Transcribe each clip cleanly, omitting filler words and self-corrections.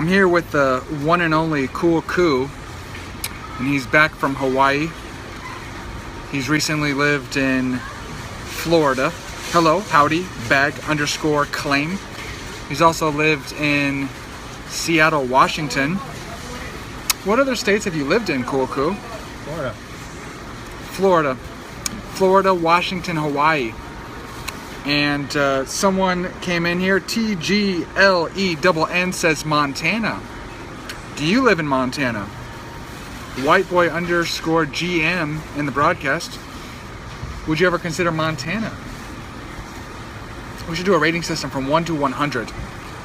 I'm here with the one and only Cool Ku, and he's back from Hawaii. He's recently lived in Florida. Hello, howdy, bag_claim. He's also lived in Seattle, Washington. What other states have you lived in, Cool Ku? Florida, Washington, Hawaii. And someone came in here, TGLENN says Montana. Do you live in Montana? Whiteboy_GM in the broadcast. Would you ever consider Montana? We should do a rating system from 1 to 100.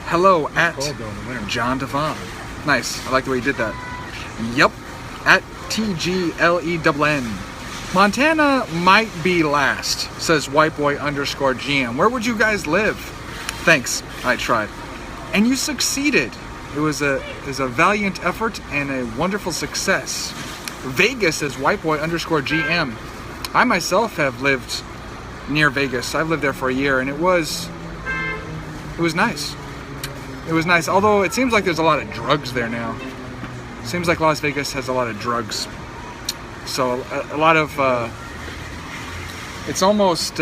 Hello at John Divon. Nice. I like the way you did that. Yep. At TGLENN. Montana might be last, says Whiteboy_GM. Where would you guys live? Thanks. I tried. And you succeeded. It was a valiant effort and a wonderful success. Vegas is Whiteboy_GM. I myself have lived near Vegas. I've lived there for a year, and it was nice. It was nice, although it seems like there's a lot of drugs there now. Seems like Las Vegas has a lot of drugs. So a lot of, it's almost,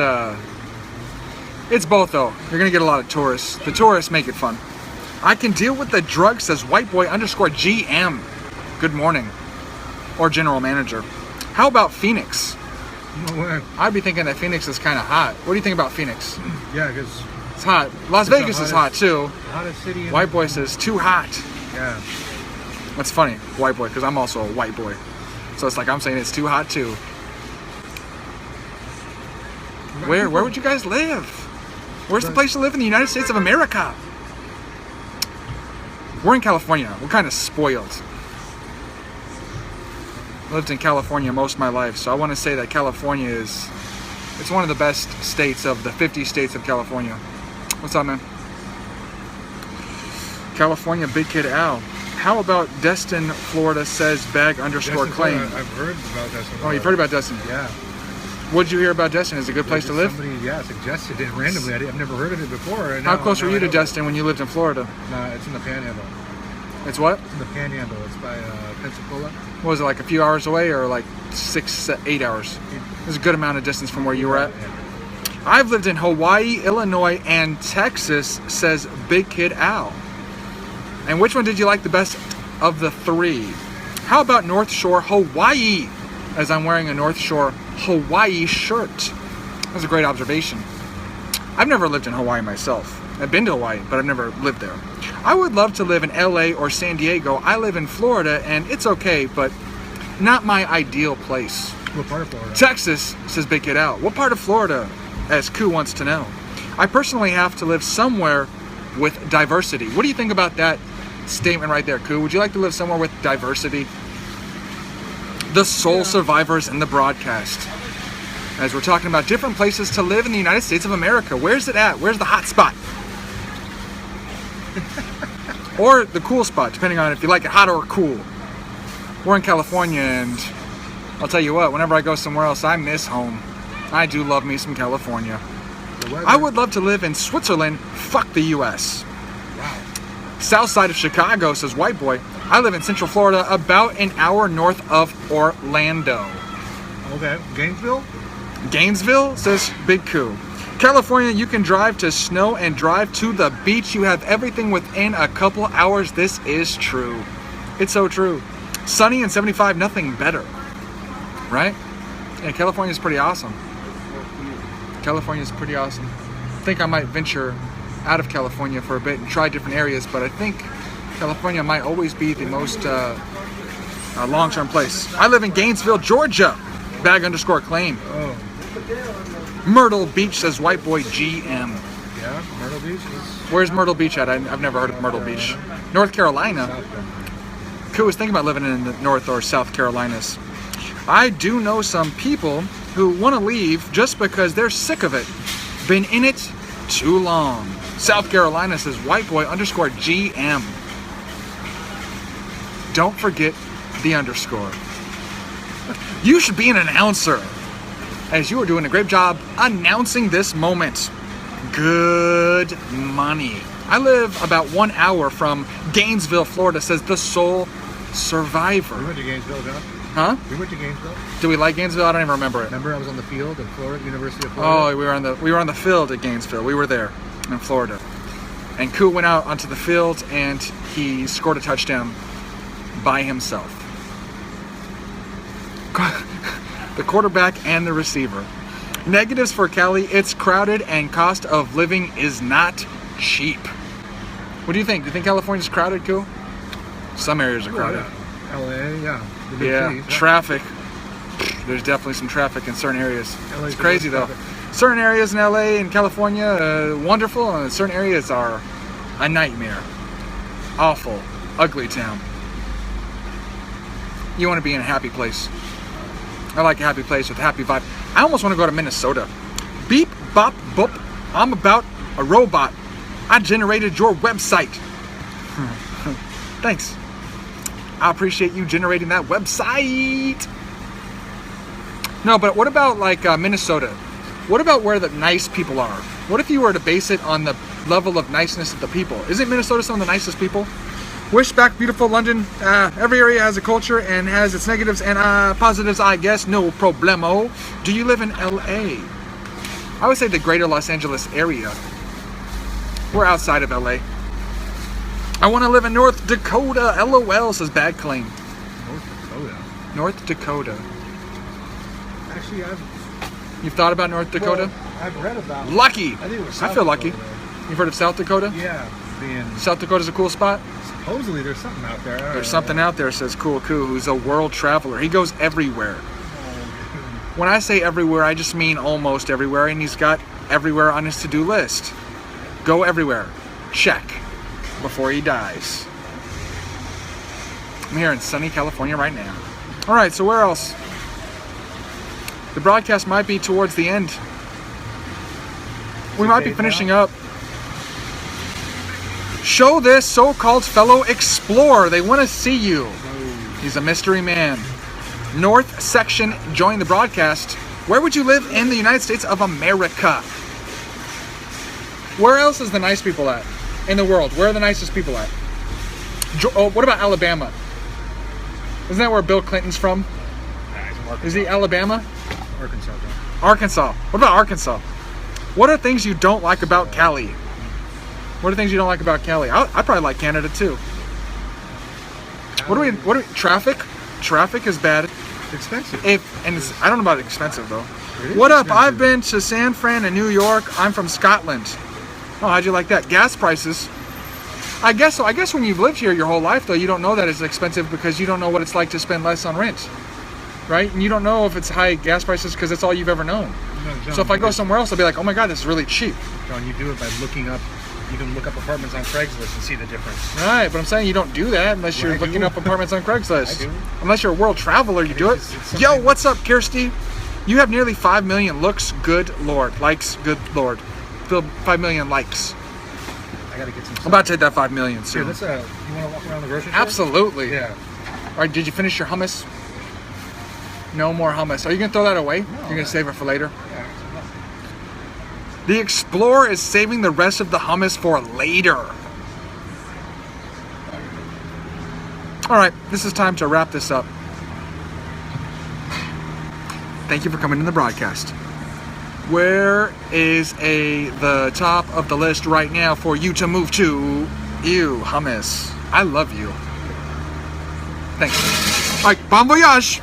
it's both though. You're going to get a lot of tourists. The tourists make it fun. I can deal with the drugs, says Whiteboy_GM. Good morning. Or general manager. How about Phoenix? No way. I'd be thinking that Phoenix is kind of hot. What do you think about Phoenix? Yeah, because it's hot. Las Vegas is hot too. Hottest city. White boy says too hot. Yeah. That's funny, white boy, because I'm also a white boy. So it's like I'm saying it's too hot too. Where would you guys live? Where's the place to live in the United States of America? We're in California. We're kind of spoiled. I lived in California most of my life, so I want to say that California it's one of the best states of the 50 states of California. What's up, man? California, Big Kid Al. How about Destin, Florida, says bag_claim. I've heard about Destin. Oh, you've heard about Destin? Yeah. What'd you hear about Destin? Is it a good place to live? Somebody, suggested it randomly. I've never heard of it before. How close were you to Destin when you lived in Florida? No, it's in the Panhandle. It's what? It's in the Panhandle. It's by Pensacola. What was it, like a few hours away or like 6, 8 hours? There's a good amount of distance from where you were at. Yeah. I've lived in Hawaii, Illinois, and Texas, says Big Kid Al. And which one did you like the best of the three? How about North Shore, Hawaii? As I'm wearing a North Shore, Hawaii shirt. That's a great observation. I've never lived in Hawaii myself. I've been to Hawaii, but I've never lived there. I would love to live in LA or San Diego. I live in Florida, and it's okay, but not my ideal place. What part of Florida? Texas, says Big Kid Out. What part of Florida, as Ku wants to know? I personally have to live somewhere with diversity. What do you think about that statement right there, Ku? Would you like to live somewhere with diversity? The sole survivors in the broadcast. As we're talking about different places to live in the United States of America. Where's it at? Where's the hot spot? Or the cool spot, depending on if you like it hot or cool. We're in California, and I'll tell you what, whenever I go somewhere else, I miss home. I do love me some California. I would love to live in Switzerland. Fuck the U.S. Wow. South side of Chicago, says White Boy. I live in Central Florida, about an hour north of Orlando. Okay. Gainesville? Gainesville, says Big Ku. California, you can drive to snow and drive to the beach. You have everything within a couple hours. This is true. It's so true. Sunny and 75, nothing better. Right? Yeah, California's pretty awesome. California's pretty awesome. I think I might venture out of California for a bit and try different areas, but I think California might always be the most long-term place. I live in Gainesville, Georgia. Bag_claim. Oh. Myrtle Beach, says White Boy GM. Yeah, Myrtle Beach. Where's Myrtle Beach at? I've never heard of Myrtle Beach. North Carolina. Ku was thinking about living in the North or South Carolinas. I do know some people who want to leave just because they're sick of it. Been in it too long. South Carolina, says Whiteboy_GM. Don't forget the underscore. You should be an announcer, as you are doing a great job announcing this moment. Good money. I live about 1 hour from Gainesville, Florida, says the sole survivor. We went to Gainesville, John. Huh? We went to Gainesville. Do we like Gainesville? I don't even remember it. Remember, I was on the field in Florida, University of Florida. Oh, we were on the field at Gainesville. We were there in Florida. And Kuh went out onto the field and he scored a touchdown by himself. The quarterback and the receiver. Negatives for Cali: it's crowded and cost of living is not cheap. What do you think? Do you think California's crowded, Kuh? Some areas are crowded. Yeah. LA, yeah. The big Yeah, cities, traffic. There's definitely some traffic in certain areas. LA's It's crazy the though. most traffic. Certain areas in LA and California, wonderful, and certain areas are a nightmare. Awful, ugly town. You want to be in a happy place. I like a happy place with a happy vibe. I almost want to go to Minnesota. Beep, bop, boop. I'm about a robot. I generated your website. Thanks. I appreciate you generating that website. No, but what about like Minnesota? What about where the nice people are? What if you were to base it on the level of niceness of the people? Isn't Minnesota some of the nicest people? Wish back beautiful London. Every area has a culture and has its negatives and positives, I guess. No problemo. Do you live in LA? I would say the greater Los Angeles area. We're outside of LA. I want to live in North Dakota. LOL, says Bad Claim. North Dakota. North Dakota. Actually, You've thought about North Dakota? I've read about it. Lucky. I think it was I South feel lucky. Dakota. You've heard of South Dakota? Yeah, being South Dakota's a cool spot. supposedly there's something out there. There's something out there, says Cool Koo, who's a world traveler. He goes everywhere. When I say everywhere, I just mean almost everywhere, and he's got everywhere on his to-do list. Go everywhere. Check. Before he dies. I'm here in sunny California right now. All right, so where else? The broadcast might be towards the end. We might be finishing up. Show this so-called fellow explorer. They want to see you. He's a mystery man. North section join the broadcast. Where would you live in the United States of America? Where else is the nice people at in the world? Where are the nicest people at? What about Alabama? Isn't that where Bill Clinton's from? Is he Alabama? Arkansas. Arkansas. What about Arkansas? What are things you don't like about Cali? What are things you don't like about Cali? I probably like Canada too. Traffic? Traffic is bad. It's expensive. I don't know about expensive though. It is What up? expensive. I've been to San Fran and New York. I'm from Scotland. Oh, how'd you like that? Gas prices. I guess so. I guess when you've lived here your whole life though, you don't know that it's expensive because you don't know what it's like to spend less on rent. Right? And you don't know if it's high gas prices because that's all you've ever known. No, John, So if I go somewhere else, I'll be like, oh my God, this is really cheap. John, you do it by looking up. You can look up apartments on Craigslist and see the difference. Right, but I'm saying you don't do that unless you're I do. looking up apartments on Craigslist. I do. Unless you're a world traveler, you do it. It's Yo, something- what's up, Kirsty? You have nearly 5 million looks. Good Lord. Likes. Good Lord. 5 million likes. I gotta get some. I'm about to hit that 5 million Here, soon. let's. You want to walk around the grocery store? Absolutely. Yeah. All right, did you finish your hummus? No more hummus. Are you going to throw that away? You're going to save it for later? Yeah. The Explorer is saving the rest of the hummus for later. All right, this is time to wrap this up. Thank you for coming to the broadcast. Where is the top of the list right now for you to move to? You, hummus. I love you. Thanks. All right, bon voyage.